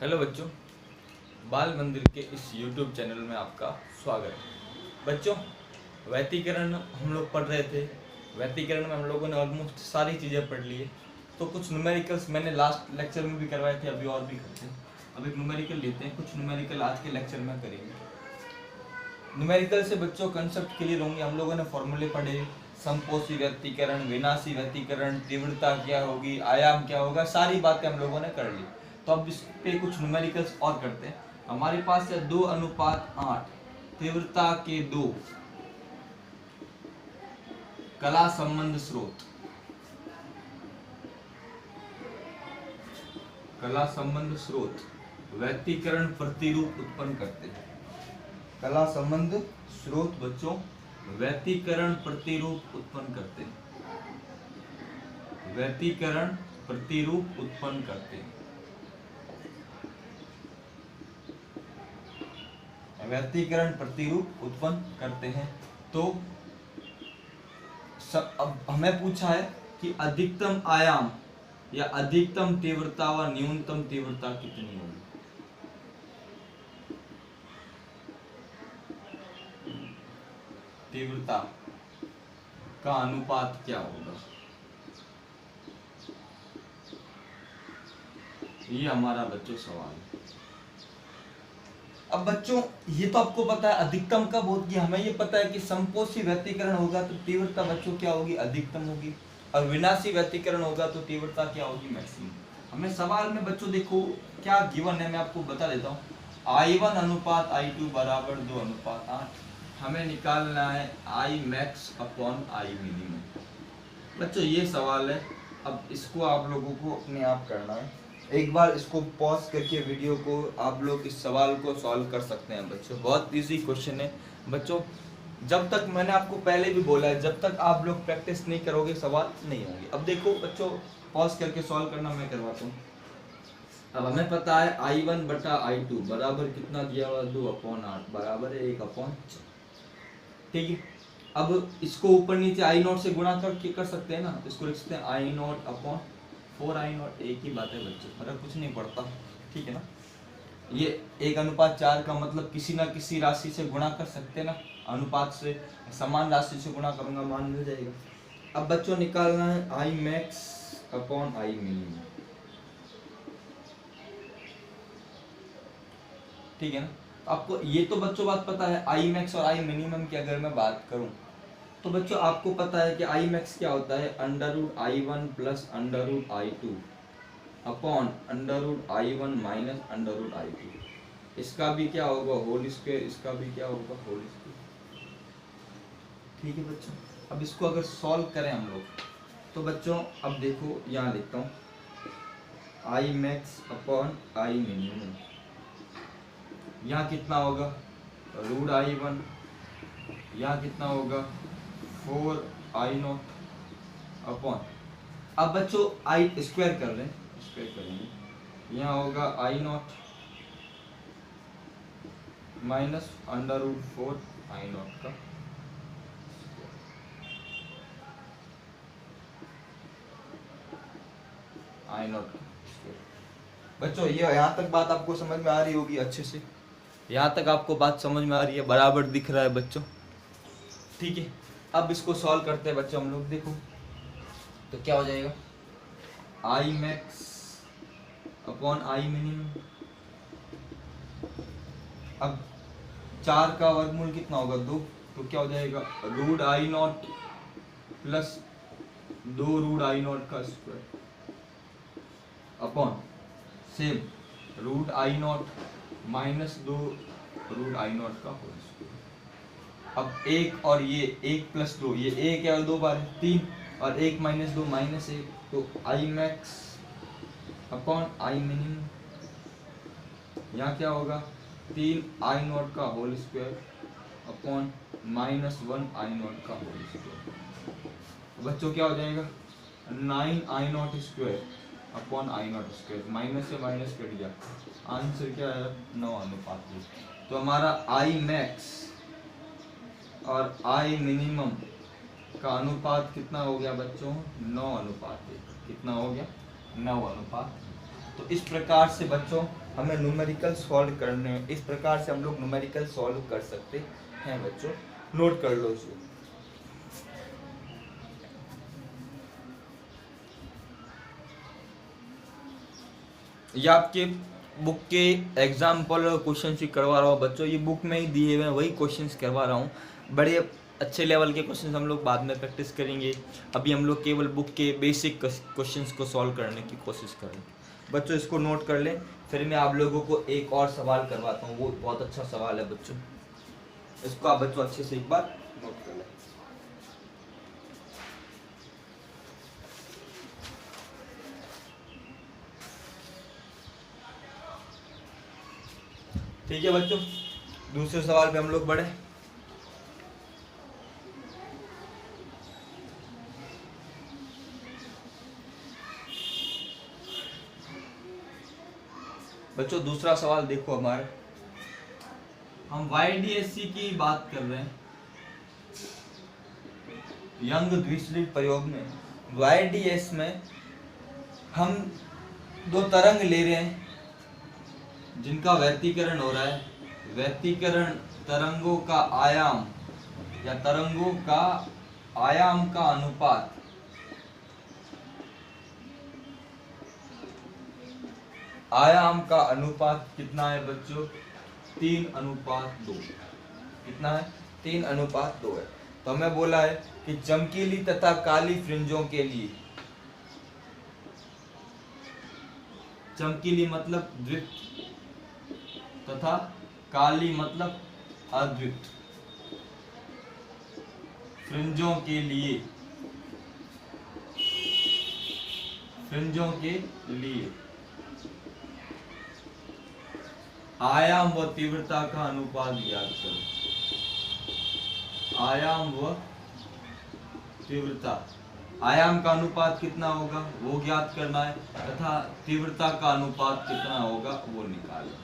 Hello बच्चों, बाल मंदिर के इस YouTube चैनल में आपका स्वागत है। बच्चों, व्यतिकरण हम लोग पढ़ रहे थे। व्यतिकरण में हम लोगों ने ऑलमोस्ट सारी चीज़ें पढ़ ली है। तो कुछ न्यूमेरिकल्स मैंने लास्ट लेक्चर में भी करवाए थे, अभी और भी करते हैं। अब एक न्यूमेरिकल लेते हैं, कुछ न्यूमेरिकल आज के लेक्चर में करेंगे। न्यूमेरिकल से बच्चों कंसेप्ट क्लियर होंगे। हम लोगों ने फॉर्मूले पढ़े, समपोषी व्यतिकरण, विनाशी व्यतिकरण, तीव्रता क्या होगी, आयाम क्या होगा, सारी बातें हम लोगों ने कर ली। तो अब इस पे कुछ न्यूमेरिकल्स और करते हैं। हमारे पास है 2:8 तीव्रता के 2 कला संबंध स्रोत। कला संबंध स्रोत व्यतिकरण प्रतिरूप उत्पन्न करते हैं। कला संबंध स्रोत बच्चों व्यतिकरण प्रतिरूप उत्पन्न करते हैं। व्यतिकरण प्रतिरूप उत्पन्न करते हैं। व्यतिकरण प्रतिरूप उत्पन्न करते हैं। तो अब हमें पूछा है कि अधिकतम आयाम या अधिकतम तीव्रता व न्यूनतम तीव्रता कितनी होगी। तीव्रता का अनुपात क्या होगा, ये हमारा बच्चों सवाल है। अब बच्चों ये तो आपको पता है अधिकतम कब होगी, हमें ये पता है कि समपोषी व्यतिकरण होगा तो तीव्रता बच्चों क्या होगी, अधिकतम होगी, और विनाशी व्यतिकरण होगा तो तीव्रता क्या होगी, मैक्सिमम। हमें सवाल में बच्चों देखो क्या गिवन है, मैं आपको बता देता हूँ। I1 अनुपात I2 बराबर 2:8। हमें निकालना है I max upon I minimum। बच्चों ये सवाल है, अब इसको आप लोगों को अपने आप करना है। एक बार इसको पॉज करके वीडियो को आप लोग इस सवाल को सॉल्व कर सकते हैं बच्चों। बहुत इजी क्वेश्चन है बच्चों। जब तक मैंने आपको पहले भी बोला है, जब तक आप लोग प्रैक्टिस नहीं करोगे सवाल नहीं होंगे। अब देखो बच्चों, पॉज करके सॉल्व करना मैं करवाता हूँ। अब हमें पता है I1 बटा I2 बराबर कितना दिया हुआ, 2/8 बराबर है 1/4। ठीक है, अब इसको ऊपर नीचे I0 से गुणा करके कर सकते हैं ना, तो इसको लिख सकते हैं I0/4I0। एक ही बात है बच्चों, फर्क कुछ नहीं पड़ता। ठीक है ना, ये 1:4 का मतलब किसी ना किसी राशि से गुणा कर सकते हैं ना, अनुपात से, समान राशि से गुणा करूंगा मान मिल जाएगा। अब बच्चों निकालना है I max upon I minimum। ठीक है ना, आपको ये तो बच्चों बात पता है I max और I minimum की अगर मैं बात करूं तो बच्चों आपको पता है कि I max क्या होता है, √I1 plus √I2 upon √I1 minus √I2। इसका भी क्या होगा, होल स्क्वायर, इसका भी क्या होगा, होल स्क्वायर। ठीक है बच्चों, अब इसको अगर सॉल्व करें हम लोग तो बच्चों अब देखो यहाँ लिखता हूँ I max upon I minimum। यहाँ कितना होगा, √I1, यहाँ कितना होगा 4I0 अपॉन, अब बच्चों I स्क्वायर कर रहे हैं, स्क्वायर करेंगे, यहाँ होगा I0 माइनस √4I0 का I0 का स्क्वायर। बच्चों ये यहाँ तक बात आपको समझ में आ रही होगी अच्छे से, यहाँ तक आपको बात समझ में आ रही है, बराबर दिख रहा है बच्चों। ठीक है, अब इसको सॉल्व करते हैं बच्चों हम लोग। देखो तो क्या हो जाएगा, I max upon I minimum। अब 4 का वर्गमूल कितना होगा, 2, तो क्या हो जाएगा √I0 प्लस 2 √I0 का square upon same √I0 minus 2 √I0 का होल स्क्वायर। अब 1 और ये 1 प्लस 2, ये 1 है और 2 बार 3, और 1 माइनस 2 माइनस 1, तो I max upon I minimum। यहाँ क्या होगा 3I0 का होल स्क्वायर अपॉन -1 I0 का होल स्क्वायर। बच्चों क्या हो जाएगा 9I0 square upon I0 square, minus से माइनस कट गया, आंसर क्या है 9:1। तो हमारा I max और I minimum का अनुपात कितना हो गया बच्चों, 9:1। कितना हो गया, 9:1। तो इस प्रकार से बच्चों हमें न्यूमेरिकल सॉल्व करने हैं। इस प्रकार से हम लोग न्यूमेरिकल सॉल्व कर सकते हैं बच्चों, नोट कर लो इसको। ये आपके बुक के एग्जाम्पल और क्वेश्चन ही करवा रहा हूँ बच्चों, ये बुक में ही दिए हुए वही क्वेश्चंस करवा रहा हूँ। बड़े अच्छे लेवल के क्वेश्चंस हम लोग बाद में प्रैक्टिस करेंगे, अभी हम लोग केवल बुक के बेसिक क्वेश्चंस को सॉल्व करने की कोशिश करेंगे बच्चों। इसको नोट कर लें, फिर मैं आप लोगों को एक और सवाल करवाता हूँ, वो बहुत अच्छा सवाल है बच्चों, इसको आप बच्चों अच्छे से एक बार नोट कर लें। ठीक है बच्चों, दूसरे सवाल पे हम लोग बढ़े। बच्चों दूसरा सवाल देखो हमारा, हम YDSC की बात कर रहे हैं, यंग द्विस्लिट प्रयोग में YDS में हम दो तरंग ले रहे हैं जिनका व्यतिकरण हो रहा है। व्यतिकरण तरंगों का आयाम या तरंगों का आयाम का अनुपात कितना है बच्चों? 3:2। कितना है? 3:2 है। तो हमें बोला है कि चमकीली तथा काली फ्रिंजों के लिए, चमकीली मतलब द्वित तथा काली मतलब अद्वित फ्रिंजों के लिए आयाम व तीव्रता का अनुपात ज्ञात करो। आयाम व तीव्रता, आयाम का अनुपात कितना होगा वो ज्ञात करना है, तथा तीव्रता का अनुपात कितना होगा वो निकालना है।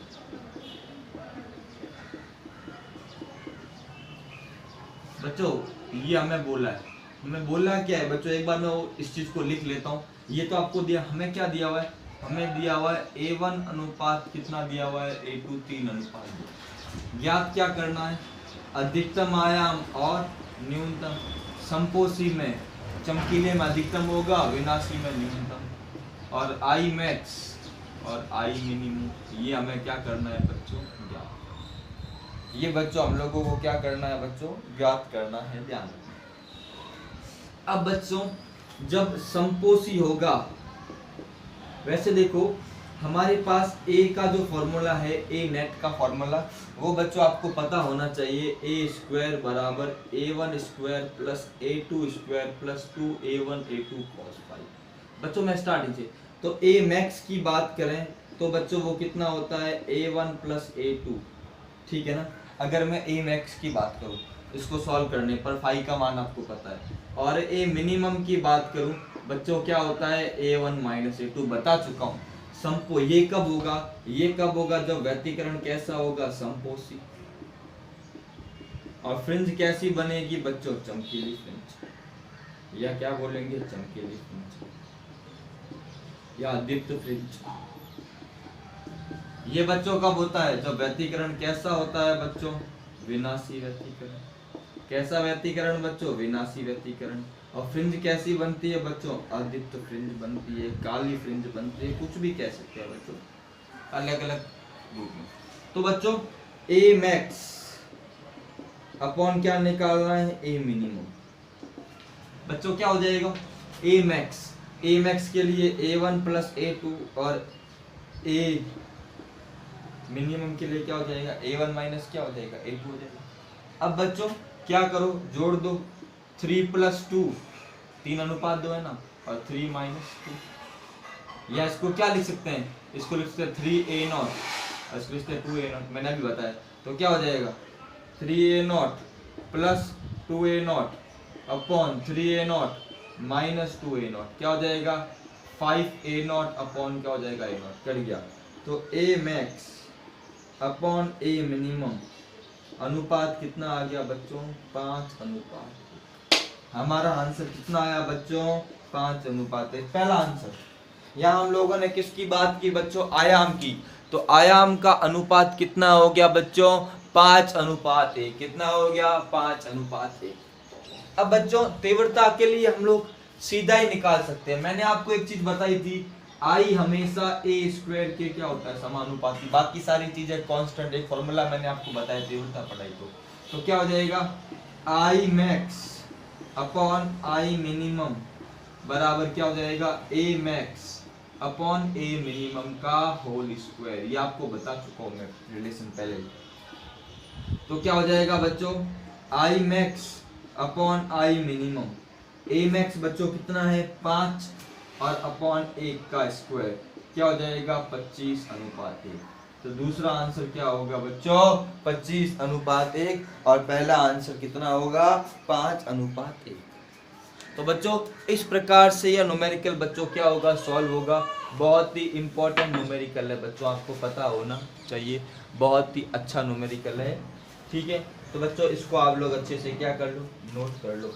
बच्चों ये हमें बोला क्या है बच्चों, एक बार मैं इस चीज को लिख लेता हूँ। ये तो आपको दिया, हमें क्या दिया हुआ है? हमें दिया हुआ है A1 अनुपात कितना दिया हुआ है? A2 3:2। ज्ञात क्या करना है? अधिकतम आयाम और न्यूनतम। संपोषी में चमकीले में अधिकतम होगा, विनाशी में न्यूनतम, और I मैक्स और I मिनिमम, ये हमें क्या करना है बच्चों? ज्ञात। ये बच्चों हम लोगों को क्या करना है बच्चों? ज्ञात करना है, ध्यान रखना। अब बच्चों जब संपोषी होगा, वैसे देखो हमारे पास A का जो फॉर्मूला है, A नेट का फॉर्मूला, वो बच्चों आपको पता होना चाहिए। A² बराबर A1² plus A2² plus 2A1 A2 cos phi. बच्चों मैं स्टार्टिंग से तो A मैक्स की बात करें तो बच्चों वो कितना होता है? A1 प्लस A2, ठीक है ना। अगर मैं A मैक्स की बात करूँ, इसको सॉल्व करने पर फाई का मान आपको पता है, और A मिनिमम की बात करूँ बच्चों क्या होता है? A1 माइनस A2 बता चुका हूँ। संपो ये कब होगा? ये कब होगा? जब व्यतिकरण कैसा होगा? संपोषी। और फ्रिंज कैसी बनेगी बच्चों? चमकीली फ्रिंज, या क्या बोलेंगे? चमकीली फ्रिंज या दीप्त फ्रिंज। ये बच्चों कब होता है? जब व्यतिकरण कैसा होता है बच्चों? विनाशी व्यतिकरण। कैसा व्यतिकरण बच्चों? विनाशी व्यतिकरण। और फ्रिंज कैसी बनती है बच्चों? अदीप्त फ्रिंज बनती है, काली फ्रिंज बनती है, कुछ भी कह सकते हैं बच्चों, अलग अलग रूप में। तो बच्चों A मैक्स अपॉन क्या निकालना है? A minimum. बच्चों क्या हो जाएगा? A मैक्स के लिए A1 प्लस A2 और A मिनिमम के लिए क्या हो जाएगा? A1 माइनस क्या हो जाएगा? A2 हो जाएगा। अब बच्चों क्या करो? जोड़ दो। 3 प्लस 2 3:2 है ना, और 3 माइनस 2, या इसको क्या लिख सकते हैं? इसको लिख सकते हैं 3A0 और इसको लिखते हैं 2A0, मैंने अभी बताया। तो क्या हो जाएगा? 3A0 plus 2A0 upon 3A0 minus 2A0 क्या हो जाएगा? 5A0 अपॉन क्या हो जाएगा? A0 कट गया। तो A max upon A minimum अनुपात कितना आ गया बच्चों? 5:1। हमारा आंसर कितना आया बच्चों? 5:1। पहला आंसर। यहाँ हम लोगों ने किसकी बात की बच्चों? आयाम की। तो आयाम का अनुपात कितना हो गया बच्चों? 5:1। कितना हो गया? 5:1। अब बच्चों तीव्रता के लिए हम लोग सीधा ही निकाल सकते हैं। मैंने आपको एक चीज बताई थी, आई हमेशा ए स्क्वायर के क्या होता है? समानुपाती। बाकी सारी चीजें कांस्टेंट। एक फॉर्मूला मैंने आपको बताया तीव्रता पढ़ाई तो क्या हो जाएगा? I max upon I minimum बराबर क्या हो जाएगा? ए मैक्स अपॉन ए मिनिमम का होल स्क्वायर। ये आपको बता चुका हूं मैं रिलेशन पहले। तो क्या हो जाएगा बच्चों? I max upon I minimum. A max बच्चों कितना है? 5 और अपॉन 1 का स्क्वायर क्या हो जाएगा? 25:1। तो दूसरा आंसर क्या होगा बच्चों? 25:1। और पहला आंसर कितना होगा? 5:1। तो बच्चों इस प्रकार से यह न्यूमेरिकल बच्चों क्या होगा? सॉल्व होगा। बहुत ही इंपॉर्टेंट न्यूमेरिकल है बच्चों, आपको पता होना चाहिए। बहुत ही अच्छा न्यूमेरिकल है, ठीक है। तो बच्चों इसको आप लोग अच्छे से क्या कर लो? नोट कर लो।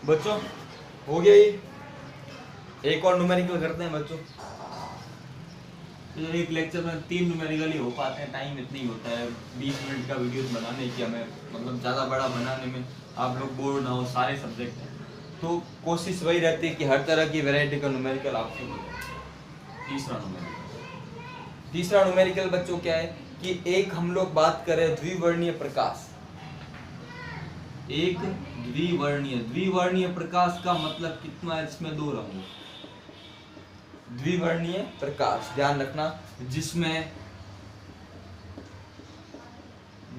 बच्चों हो गया ये। एक और न्यूमेरिकल करते हैं बच्चों। तो एक लेक्चर में 3 न्यूमेरिकल ही हो पाते हैं, टाइम इतना ही होता है 20 मिनट का वीडियोस बनाने की हमें, मतलब ज़्यादा बड़ा बनाने में आप लोग बोर ना हो। सारे सब्जेक्ट हैं तो कोशिश वही रहती है कि हर तरह की वैरायटी का न्यूमेरिकल आपसे हो जाए। तीसरा न्यूमेरिकल बच्चों क्या है कि एक हम लोग बात करें द्विवर्णीय प्रकाश। एक द्विवर्णीय प्रकाश का मतलब कितना है? इसमें 2 रंग। द्विवर्णीय प्रकाश ध्यान रखना, जिसमें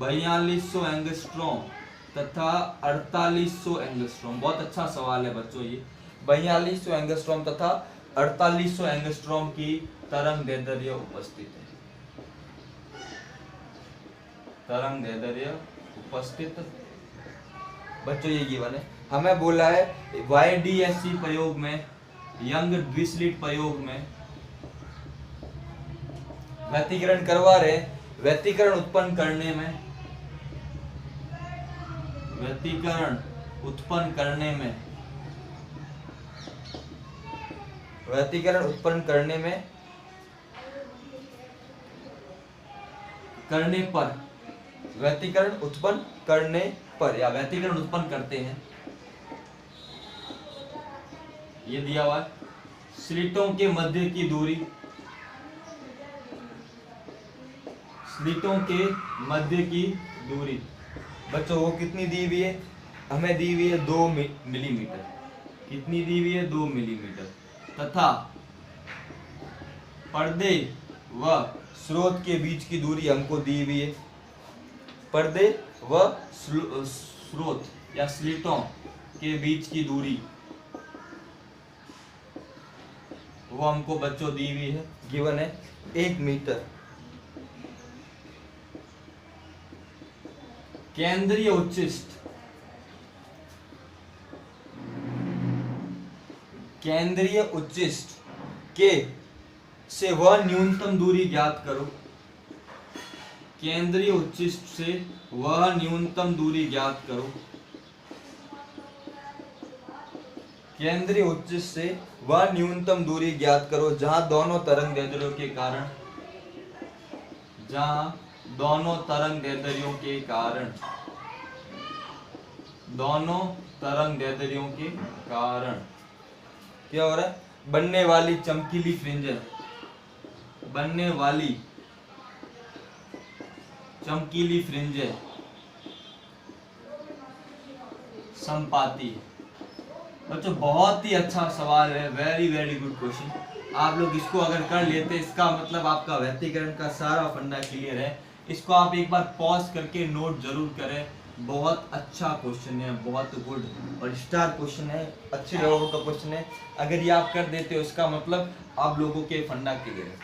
4200 एंगस्ट्रॉम तथा 4800 एंगस्ट्रॉम। बहुत अच्छा सवाल है बच्चों ये। 4200 एंगस्ट्रॉम तथा 4800 एंगस्ट्रॉम की तरंग दैर्ध्य उपस्थित है। तरंग दैर्ध्य उपस्थित बच्चों ये गिवन है। हमें बोला है YDSC प्रयोग में, यंग द्विस्लिट प्रयोग में व्यतिकरण करवा रहे। व्यतिकरण उत्पन्न करने में व्यतिकरण उत्पन्न करने पर या व्यतिकरण उत्पन्न करते हैं, ये दिया हुआ स्लिटों के मध्य की दूरी, बच्चों वो कितनी दी हुई है? हमें दी हुई है 2 मिलीमीटर। कितनी दी हुई है? 2 मिलीमीटर। तथा पर्दे व स्रोत के बीच की दूरी हमको दी हुई है। पर्दे व स्रोत या स्लिटों के बीच की दूरी वो हमको बच्चों दी हुई है, गिवन है 1 मीटर। केंद्रीय उच्चिष्ट के से वह न्यूनतम दूरी ज्ञात करो। केंद्रीय उच्चिष्ट से वह न्यूनतम दूरी ज्ञात करो। केंद्रीय उच्चिष्ट से वह न्यूनतम दूरी ज्ञात करो जहां दोनों तरंग दैर्ध्यों के कारण क्या हो रहा है? बनने वाली चमकीली फ्रिंजें संपाती। बच्चों बहुत ही अच्छा सवाल है, वेरी गुड क्वेश्चन। आप लोग इसको अगर कर लेते इसका मतलब आपका व्यतिकरण का सारा फंडा क्लियर है। इसको आप एक बार पॉज करके नोट जरूर करें। बहुत अच्छा क्वेश्चन है, बहुत गुड और स्टार क्वेश्चन है, अच्छे लोगों का क्वेश्चन है। अगर ये आप कर देते हो इसका मतलब आप लोगों के फंडा क्लियर है।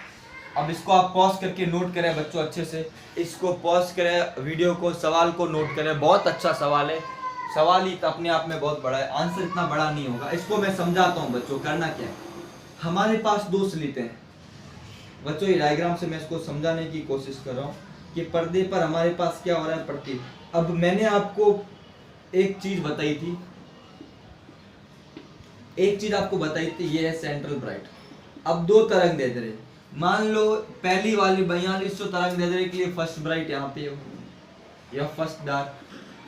अब इसको आप पॉज करके नोट करें बच्चों, अच्छे से इसको पॉज करें, वीडियो को, सवाल को नोट करें। बहुत अच्छा सवाल है, सवाल ही अपने आप में बहुत बड़ा है, आंसर इतना बड़ा नहीं होगा। इसको मैं समझाता हूँ बच्चों, करना क्या है। हमारे पास दो स्लिट हैं बच्चों, ये डायग्राम से मैं इसको समझाने की कोशिश कर रहा हूँ कि पर्दे पर हमारे पास क्या हो रहा है, प्रतीक। अब मैंने आपको एक चीज बताई थी, ये है सेंट्रल ब्राइट। अब दो तरंग दे दे रहे, मान लो पहली वाली 4200 तरंग दे दे के लिए फर्स्ट ब्राइट यहाँ पे हो, या फर्स्ट डार्क,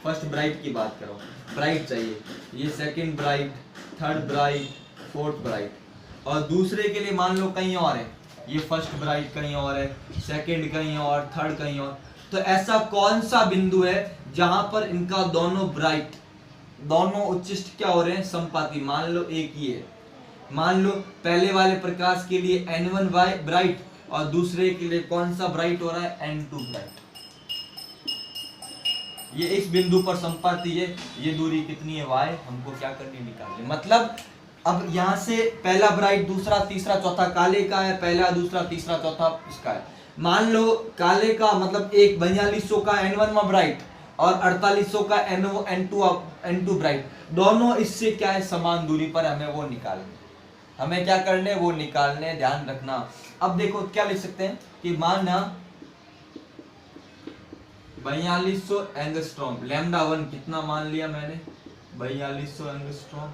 फर्स्ट ब्राइट की बात करो, ब्राइट चाहिए, ये second bright, third bright, fourth bright. और दूसरे के लिए मान लो कहीं और है, ये फर्स्ट ब्राइट कहीं और है, सेकंड कहीं और, थर्ड कहीं और। तो ऐसा कौन सा बिंदु है जहां पर इनका दोनों ब्राइट, दोनों उच्चिष्ट क्या हो रहे हैं, समपाती। मान लो एक ही है, मान लो पहले वाले प्रकाश के लिए N1 ब्राइट और दूसरे के लिए कौन सा ब्राइट हो रहा है, N2 ब्राइट। ये इस बिंदु पर संपाती है, ये दूरी कितनी है, y, हमको क्या करनी, निकालनी। मतलब अब यहाँ से पहला ब्राइट, दूसरा, तीसरा, चौथा काले का है, पहला, दूसरा, तीसरा, चौथा इसका है। मान लो काले का मतलब एक 4200 का N1 ब्राइट और 4800 का N2 ब्राइट, दोनों इससे क्या है, समान दूरी पर, हमें वो निकालने, हमें क्या करने, वो निकालने, ध्यान रखना। अब देखो क्या लिख सकते हैं कि माना 4200 एंगस्ट्रॉम, लैम्डा 1 कितना मान लिया मैंने, 4200 एंगस्ट्रॉम,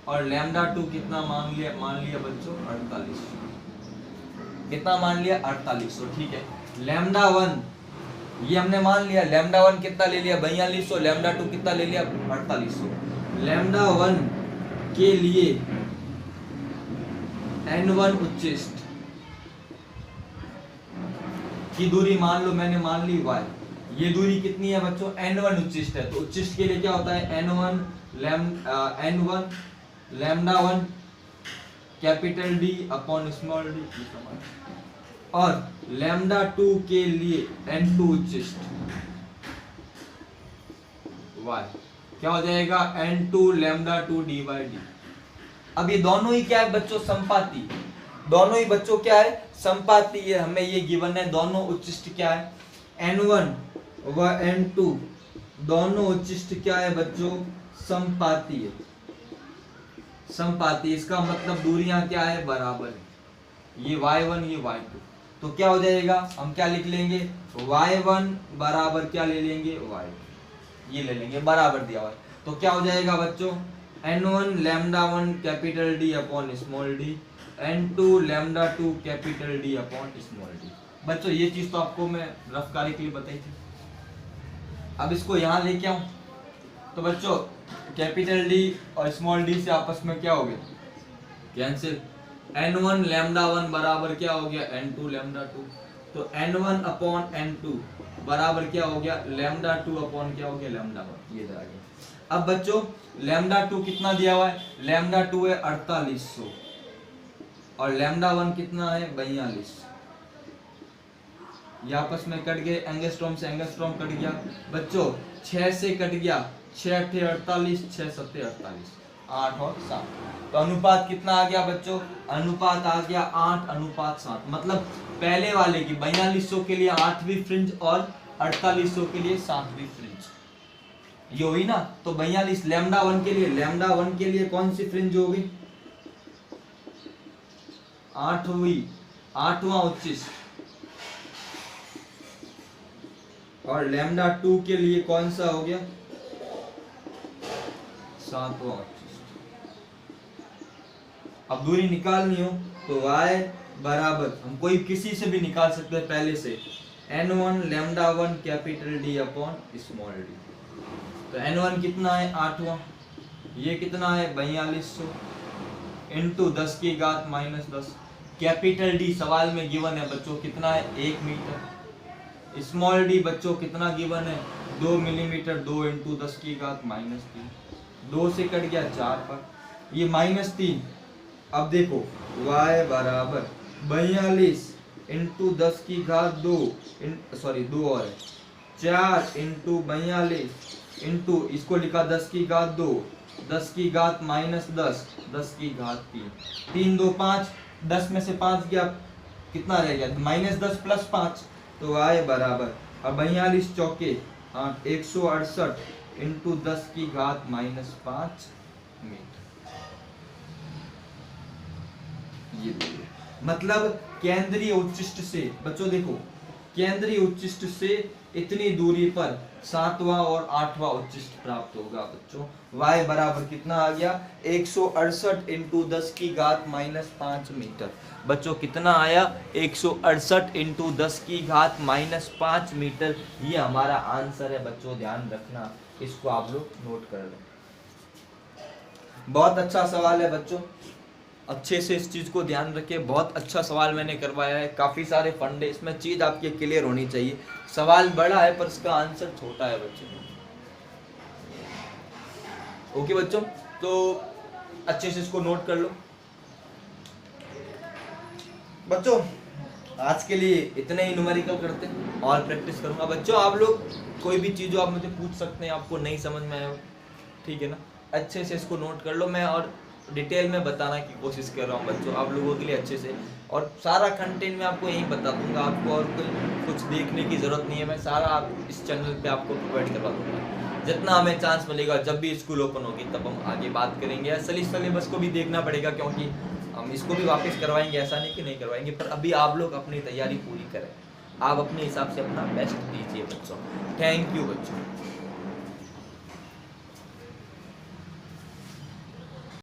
और लैम्डा 2 कितना मान लिया बच्चों, 4800। कितना मान लिया, 4800, ठीक है। लैम्डा 1 ये हमने मान लिया, लैम्डा 1 कितना ले लिया, 4200, लैम्डा 2 कितना ले लिया, 4800। लैम्डा 1 के लिए N1 उच्चिष्ट की दूरी मान लो मैंने मान ली y, ये दूरी कितनी है बच्चों, N1 उच्चिष्ट है। तो उच्चिष्ट के लिए क्या होता है, N1 lambda 1 capital D upon small d, और लैम्डा 2 के लिए N2 उच्चिष्ट y क्या हो जाएगा, N2 लैम्डा 2 d/d। अब ये दोनों ही क्या है बच्चों, संपाती, दोनों ही बच्चों क्या है, संपाती है। हमें ये गिवन है, दोनों उच्चिष्ट क्या है, N1 व N2 दोनों उच्चिष्ट क्या है बच्चों, संपाती है, संपाती। इसका मतलब दूरियां क्या है, बराबर है, ये y1 ये y2। तो क्या हो जाएगा, हम क्या लिख लेंगे, y1 बराबर क्या ले लेंगे, y2, ये ले लेंगे, बराबर दिया हुआ है। तो क्या हो जाएगा बच्चों, N1 lambda 1 capital D upon small d, N2 lambda 2 capital D upon small d। बच्चों ये चीज तो आपको मैं रफ कार्य के लिए बताई थी। अब इसको यहाँ लेके आऊं तो बच्चों कैपिटल D और स्मॉल d से आपस में क्या हो गया, कैंसिल। N1 लैम्डा 1 बराबर क्या हो गया, N2 लैम्डा 2। तो N1 अपॉन N2 बराबर क्या हो गया, लैम्डा 2 अपॉन क्या हो गया, लैम्डा 1, ये आ गया। अब बच्चों लैम्डा 2 कितना दिया हुआ है, लैम्डा 2 है 4800 और लैम्डा 1 कितना है, 42। ये आपस में कट गए, एंगस्ट्रॉम से एंगस्ट्रॉम कट गया बच्चों, 6 से कट गया, 6 अट्ठे 48, 6 सत्ते 48, 8 और 7। तो अनुपात कितना आ गया बच्चों, अनुपात आ गया 8:7। मतलब पहले वाले की 4200 के लिए 8वीं फ्रिंज और 4800 के लिए 7वीं फ्रिंज, ये हुई ना। तो 42 लैम्डा 1 के लिए कौन सी फ्रिंज होगी, 8वां उच्चिष्ट, और लैम्डा 2 के लिए कौन सा हो गया, 7वां उच्चिष्ट। अब दूरी निकालनी हो तो y बराबर हम कोई किसी से भी निकाल सकते हैं पहले से, N1 lambda 1 capital D upon small d। तो N1 कितना है, 8वां, ये कितना है 4200 इंटू 10 की घात -10। कैपिटल D सवाल में गिवन है बच्चों कितना है, 1 मीटर। स्मॉल d बच्चों कितना गिवन है, 2 मिलीमीटर, 2 इंटू 10 की घात -3। 2 से कट गया 4 पर, ये -3। अब देखो y बराबर 42 इंटू 10 की घात 2 और 4 इंटू 42 इंटू इसको लिखा 10 की घात 2, 10 की घात -10, 10 की घात 3, 3 2 5, 10 में से 5 गया, कितना रह गया, -10 प्लस 5। तो y बराबर, अब 42 चौके 8, 168 इंटू 10 की घात -5 मीटर। ये देखिए, मतलब केंद्रीय उच्चिष्ट से बच्चों देखो, केंद्रीय उच्चिष्ट से इतनी दूरी पर 7वां और 8वां उच्चिष्ट प्राप्त होगा बच्चों। y बराबर कितना आ गया, 168 इंटू 10 की घात -5 मीटर। बच्चों कितना आया, 168 इंटू 10 की घात -5 मीटर। ये हमारा आंसर है बच्चों, ध्यान रखना, इसको आप लोग नोट कर लें। बहुत अच्छा सवाल है बच्चों, अच्छे से इस चीज को ध्यान रखिए। बहुत अच्छा सवाल मैंने करवाया है, काफी सारे फंडे इसमें, चीज आपकी क्लियर होनी चाहिए। सवाल बड़ा है पर इसका आंसर छोटा है बच्चों। ओके बच्चों, तो अच्छे से इसको नोट कर लो बच्चों। आज के लिए इतने ही न्यूमेरिकल करते हैं और प्रैक्टिस करूंगा बच्चों। आप लोग कोई भी चीज आप मुझे पूछ सकते हैं, आपको नहीं समझ में आया हो, ठीक है ना। अच्छे से इसको नोट कर लो, मैं और डिटेल में बताना की कोशिश कर रहा हूँ बच्चों आप लोगों के लिए अच्छे से। और सारा कंटेंट मैं आपको यही बता दूंगा, आपको और कुछ देखने की जरूरत नहीं है। मैं सारा आप इस चैनल पे आपको प्रोवाइड करवा दूंगा। जितना हमें चांस मिलेगा, जब भी स्कूल ओपन होगी तब हम आगे बात करेंगे। असली सिलेबस को भी देखना पड़ेगा, क्योंकि हम इसको भी वापस करवाएंगे, ऐसा नहीं कि नहीं करवाएंगे। पर अभी आप लोग अपनी तैयारी पूरी करें, आप अपने हिसाब से अपना बेस्ट दीजिए बच्चों। थैंक यू बच्चों।